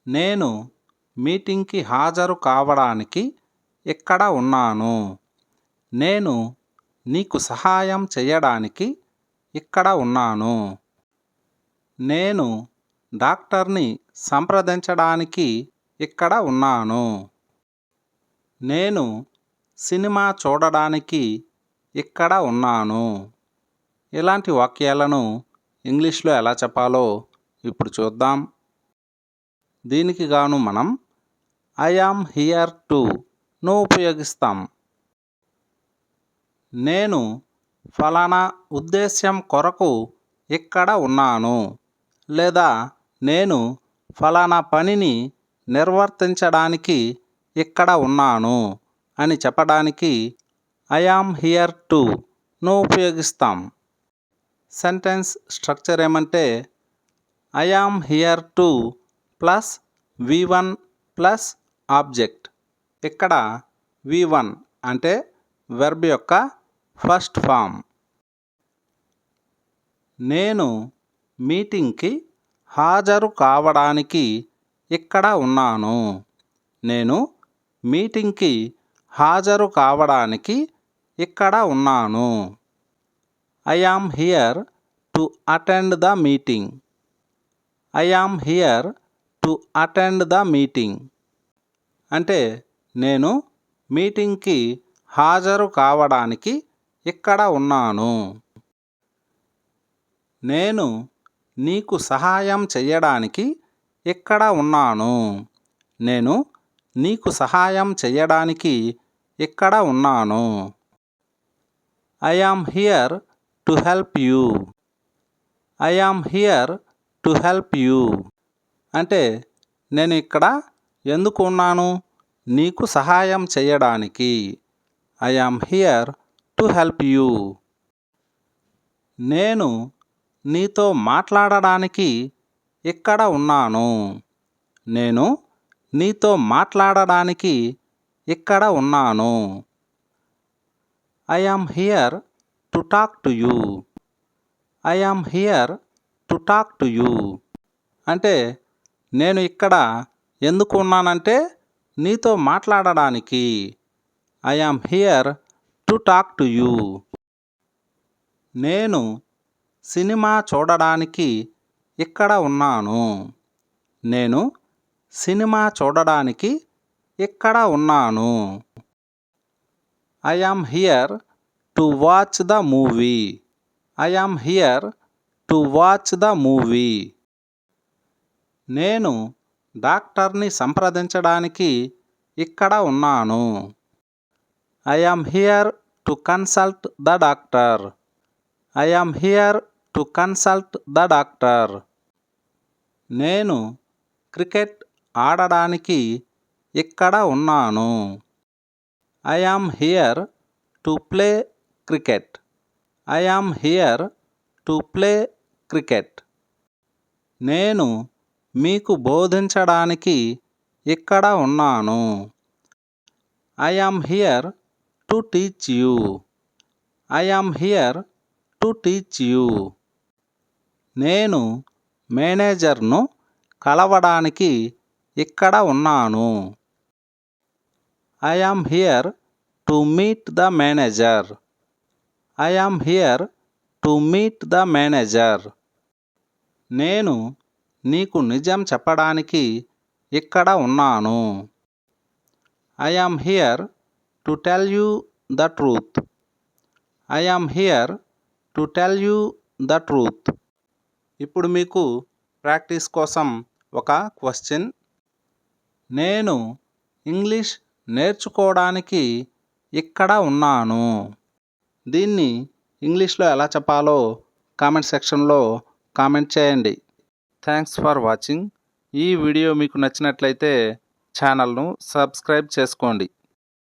నేను మీటింగ్కి హాజరు కావడానికి ఇక్కడ ఉన్నాను. నేను నీకు సహాయం చేయడానికి ఇక్కడ ఉన్నాను. నేను డాక్టర్ని సంప్రదించడానికి ఇక్కడ ఉన్నాను. నేను సినిమా చూడడానికి ఇక్కడ ఉన్నాను. ఇలాంటి వాక్యాలను ఇంగ్లీష్లో ఎలా చెప్పాలో ఇప్పుడు చూద్దాం. దీనికి గాను మనం ఐ యామ్ హియర్ టును ఉపయోగిస్తాం. నేను ఫలానా ఉద్దేశ్యం కొరకు ఇక్కడ ఉన్నాను లేదా నేను ఫలానా పనిని నిర్వర్తించడానికి ఇక్కడ ఉన్నాను అని చెప్పడానికి ఐ యామ్ హియర్ టును ఉపయోగిస్తాం. సెంటెన్స్ స్ట్రక్చర్ ఏమంటే I am here to plus V1 plus object. ఇక్కడ V1 అంటే వెర్బ్ యొక్క ఫస్ట్ ఫామ్. నేను మీటింగ్కి హాజరు కావడానికి ఇక్కడ ఉన్నాను. నేను మీటింగ్కి హాజరు కావడానికి ఇక్కడ ఉన్నాను. I am here to attend the meeting. I am here to attend the meeting అంటే నేను మీటింగ్కి హాజరు కావడానికి ఇక్కడ ఉన్నాను. నేను నీకు సహాయం చేయడానికి ఇక్కడ ఉన్నాను. నేను నీకు సహాయం చేయడానికి ఇక్కడ ఉన్నాను. I am here to help you. I am here to help you అంటే నేను ఇక్కడ ఎందుకు ఉన్నాను? నీకు సహాయం చేయడానికి. I am here to help you. నేను నీతో మాట్లాడడానికి ఇక్కడ ఉన్నాను. నేను నీతో మాట్లాడడానికి ఇక్కడ ఉన్నాను. I am here to talk to you. I am here to talk to you అంటే నేను ఇక్కడ ఎందుకు ఉన్నానంటే నీతో మాట్లాడడానికి. I am here to talk to you. నేను సినిమా చూడడానికి ఇక్కడ ఉన్నాను. నేను సినిమా చూడడానికి ఇక్కడ ఉన్నాను. I am here to watch the movie. I am here to watch the movie. నేను డాక్టర్ని సంప్రదించడానికి ఇక్కడ ఉన్నాను. I am here to consult the doctor. I am here to consult the doctor. నేను క్రికెట్ ఆడడానికి ఇక్కడ ఉన్నాను. I am here to play cricket. I am here to play cricket. నేను మీకు బోధించడానికి ఇక్కడ ఉన్నాను. I am here to teach you. I am here to teach you. నేను మేనేజర్ను కలవడానికి ఇక్కడ ఉన్నాను. I am here to meet the manager. I am here to meet the manager. నేను నీకు నిజం చెప్పడానికి ఇక్కడ ఉన్నాను. I am here to tell you the truth. I am here to tell you the truth. ఇప్పుడు మీకు ప్రాక్టీస్ కోసం ఒక క్వశ్చన్. నేను ఇంగ్లీష్ నేర్చుకోవడానికి ఇక్కడ ఉన్నాను. దీన్ని ఇంగ్లీష్లో ఎలా చెప్పాలో కామెంట్ సెక్షన్లో కామెంట్ చేయండి. Thanks for watching. ఈ వీడియో మీకు నచ్చినట్లయితే ఛానల్ను సబ్స్క్రైబ్ చేసుకోండి.